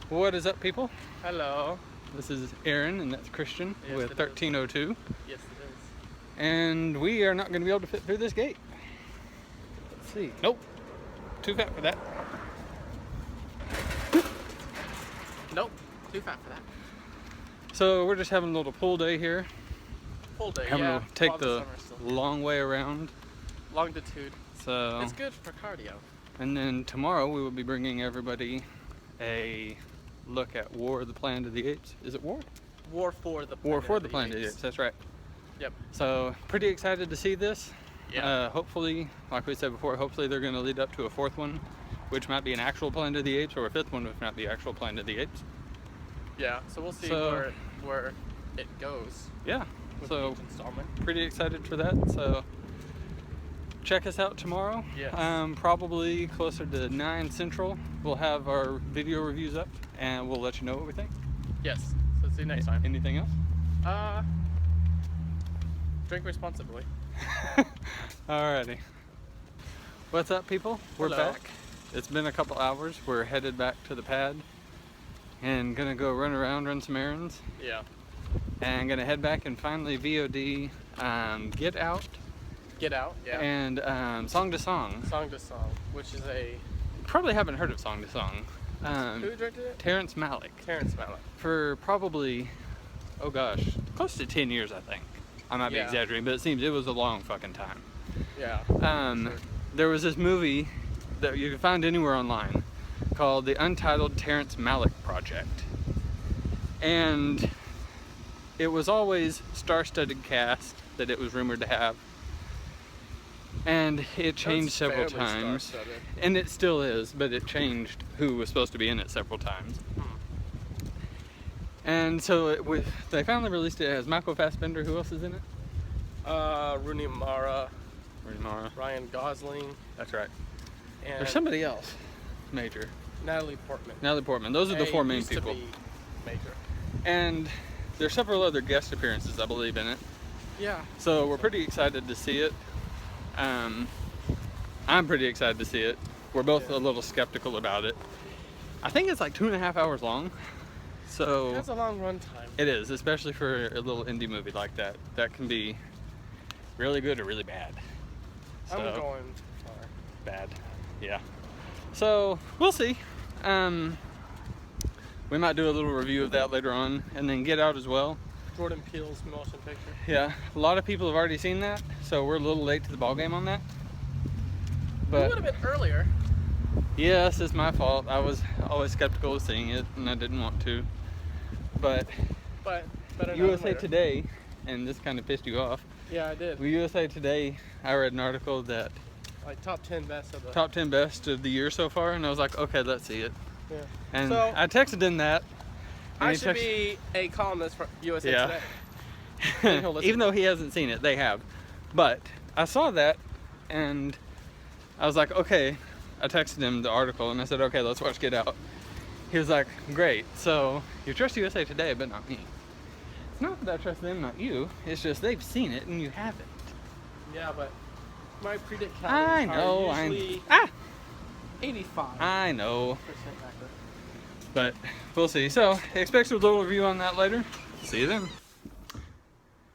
What is up, people? Hello. This is Aaron, and that's Christian Yes, with it is. 1302. Yes, it is. And we are not going to be able to fit through this gate. Let's see. Nope. Too fat for that. Nope. Too fat for that. So we're just having a little pool day here. Full day. I'm yeah. going to take while the summer's still long way around. longitude. So, It's good for cardio. and then tomorrow we will be bringing everybody a look at War of the Planet of the Apes. Is it War? War for the War Planet for of the Planet of the Apes. That's right. Yep. So pretty excited to see this. Yeah. Hopefully, like we said before, hopefully they're going to lead up to a fourth one, which might be an actual Planet of the Apes, or a fifth one, which might be actual Planet of the Apes. Yeah. So we'll see So- where it goes Yeah. with So each installment. pretty excited for that. So check us out tomorrow. Yes. Probably closer to 9 Central. We'll have our video reviews up, and we'll let you know what we think. Yes. So see you next time. Anything else? Drink responsibly. Alrighty. What's up, people? We're Hello. back. It's been a couple hours. We're headed back to the pad and gonna go run around, run some errands, Yeah. and gonna head back and finally VOD Get Out Get Out. Yeah. and Song to Song. Song to Song, which is a Probably haven't heard of Song to Song. who directed it? Terrence Malick. Terrence Malick. For probably, oh gosh, close to 10 years, I think. I might be Yeah. exaggerating, but it seems it was a long fucking time. Yeah. Sure. There was this movie that you can find anywhere online called The Untitled Terrence Malick Project. And it was always star-studded cast that it was rumored to have. And it changed several fairly times. star-studded. And it still is, but it changed who was supposed to be in it several times. And so they finally released it as Michael Fassbender. Who else is in it? Rooney Mara, Rooney Mara. Ryan Gosling, That's right. and There's somebody else major. Natalie Portman. Natalie Portman. Those are the Hey, four main used to people. be major. And there's several other guest appearances, I believe, in it. Yeah. So we're pretty excited to see it. I'm pretty excited to see it. We're both Yeah. a little skeptical about it. I think it's like 2.5 hours long. So That's a long run time. it is, especially for a little indie movie like that. That can be really good or really bad. I'm So- going far. Bad. Yeah. So we'll see. We might do a little review of that later on, and then Get Out as well. Jordan Peele's motion picture. Yeah, a lot of people have already seen that, so we're a little late to the ball game on that. It But would have been earlier. yes, it's my fault. I was always skeptical of seeing it, and I didn't want to. But But better now than USA later. Today, and this kind of pissed you off. Yeah, I did. With USA Today, I read an article that Like top 10 best of the. top 10 best of the year so far, and I was like, okay, let's see it. Yeah. And So- I texted him that. and I he should texted- be a columnist for USA Yeah. Today. He'll listen. Even though he hasn't seen it, they have. But I saw that, and I was like, okay. I texted him the article, and I said, okay, let's watch Get Out. He was like, great. So you trust USA Today, but not me. It's not that I trust them, not you. It's just they've seen it and you haven't. Yeah, but my predictions I know. are usually 85% I know. accurate. But we'll see. So expect a little review on that later. See you then.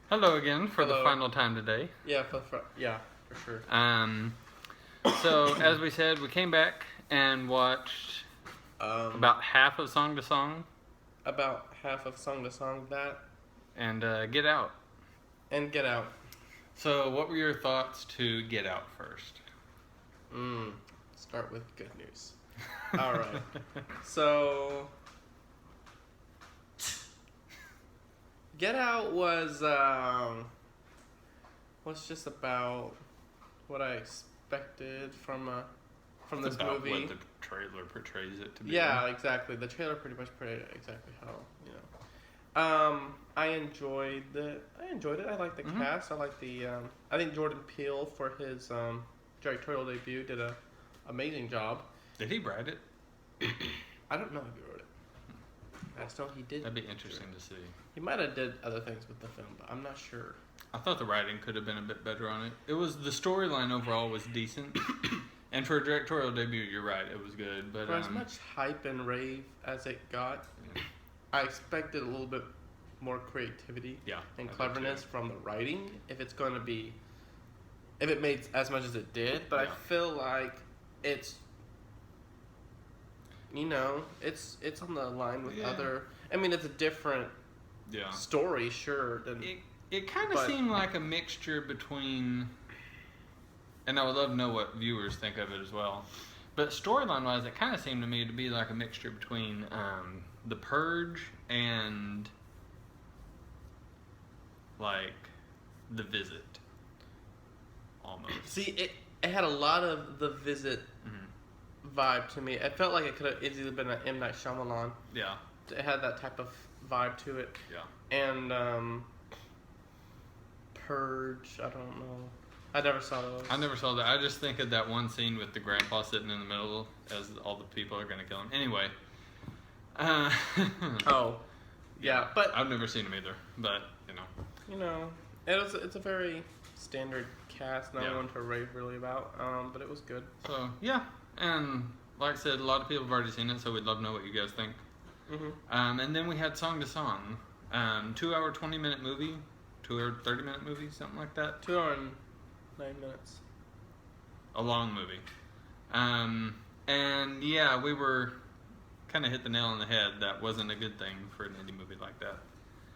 Hello again for the Hello. final time today. Yeah, for sure. So as we said, we came back and watched about half of Song to Song about half of Song to Song that and Get Out. and Get Out. So what were your thoughts to Get Out first? Start with good news. All right. So Get Out was just about what I expected from this About movie. what the trailer portrays it to be. Yeah, exactly. The trailer pretty much portrayed it exactly how, you know. I enjoyed it. I like the cast. I like the. I think Jordan Peele for his directorial debut did a amazing job. Did he write it? I don't know if he wrote it. I just know he did. That'd be interesting to see. He might have did other things with the film, but I'm not sure. I thought the writing could have been a bit better on it. The storyline overall was decent. And for a directorial debut, you're right, it was good. But For as much hype and rave as it got, I expected a little bit more creativity yeah, and I did cleverness too. from the writing if it made as much as it did. But Yeah. I feel like it's it's on the line with Yeah. other. I mean, it's a different Yeah. story, sure. Than It kind of But- seemed like a mixture between, and I would love to know what viewers think of it as well. But storyline wise, it kind of seemed to me to be like a mixture between The Purge and like The Visit. Almost. see it had a lot of the Visit Mhm. vibe to me. It felt like it could have easily been an M. Night Shyamalan. Yeah. It had that type of vibe to it. Yeah. And Purge, I don't know. I never saw those. I never saw that. I just think of that one scene with the grandpa sitting in the middle as all the people are going to kill him. Anyway. Oh, yeah, but I've never seen him either, but it's a very standard cast. Not Yeah. one to rave really about. But it was good. so yeah, and like I said, a lot of people have already seen it, so we'd love to know what you guys think. Mhm. And then we had Song to Song, 2 hour 20-minute movie, 2 hour 30-minute movie, something like that. 2 hours and 9 minutes. A long movie. And yeah, we were kind of hit the nail on the head. That wasn't a good thing for an indie movie like that.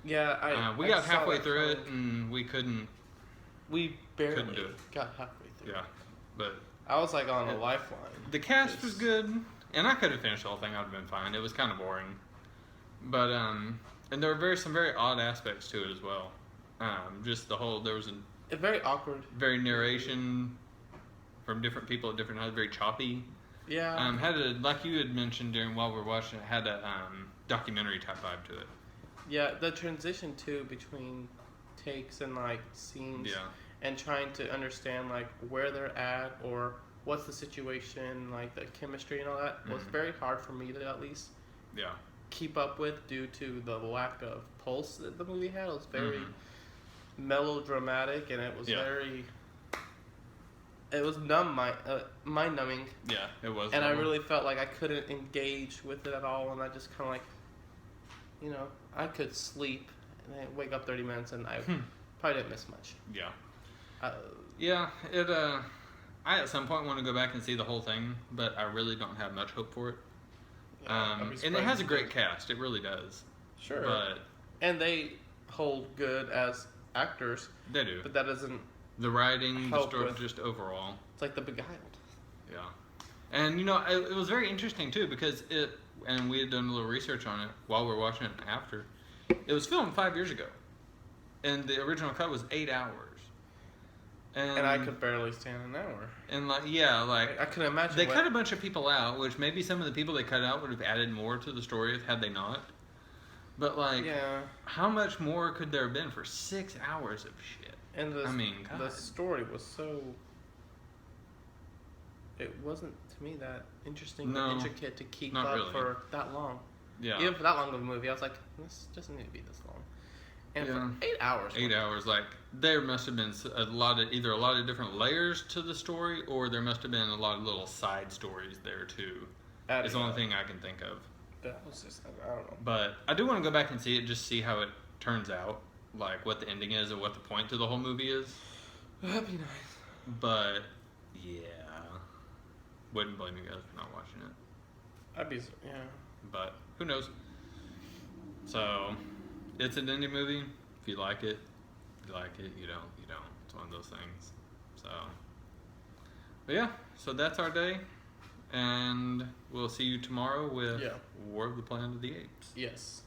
Yeah, We I got saw halfway that through it coming. and we couldn't. We barely Couldn't do it. got halfway through. Yeah, but I was like on a Yeah. lifeline. the cast was Just- good, and I could have finished the whole thing. I'd have been fine. It was kind of boring, but and there were some very odd aspects to it as well. Just the whole there was a It's very awkward. very narration from different people at different times, very choppy. Yeah. Had a like you had mentioned during while we were watching it, had a documentary type vibe to it. Yeah, the transition too between takes and like scenes Yeah, and trying to understand like where they're at or what's the situation, like the chemistry and all that was Mhm. very hard for me to at least yeah, keep up with due to the lack of pulse that the movie had. It was very Mhm. melodramatic and it was Yeah. it was mind numbing, yeah. It was. and I level. really felt like I couldn't engage with it at all, and I just kind of like, I could sleep and then wake up 30 minutes and I probably didn't miss much. Yeah. Uh, Yeah, it. I at some point want to go back and see the whole thing, but I really don't have much hope for it. yeah, I'd be And it surprised has a if great cast. It really does. Sure. But And they hold good as actors, they do. but that doesn't. The writing, the Help story, with- just overall. It's like The Beguiled. Yeah. And it was very interesting too because and we had done a little research on it while we were watching it after. It was filmed 5 years ago, and the original cut was 8 hours. And I could barely stand an hour. And like I couldn't imagine. they cut a bunch of people out, which maybe some of the people they cut out would have added more to the story had they not. But Yeah, how much more could there have been for 6 hours of shit? and the God. the story was so. It wasn't to me that interesting No, or intricate to keep not up really. for that long. Yeah. Even for that long of a movie, I was like, this doesn't need to be this long. And Yeah. for 8 hours. 8 hours, like there must have been either a lot of different layers to the story, or there must have been a lot of little side stories there too. adding It's the only up. thing I can think of. That was just, I don't know. But I do want to go back and see it, just see how it turns out, like what the ending is and what the point to the whole movie is. That'd be nice. But yeah, wouldn't blame you guys for not watching it. Yeah. But who knows? So it's an indie movie. If you like it, you like it. You don't, you don't. It's one of those things. So, but yeah. So that's our day, and we'll see you tomorrow with Yeah. War of the Planet of the Apes. Yes.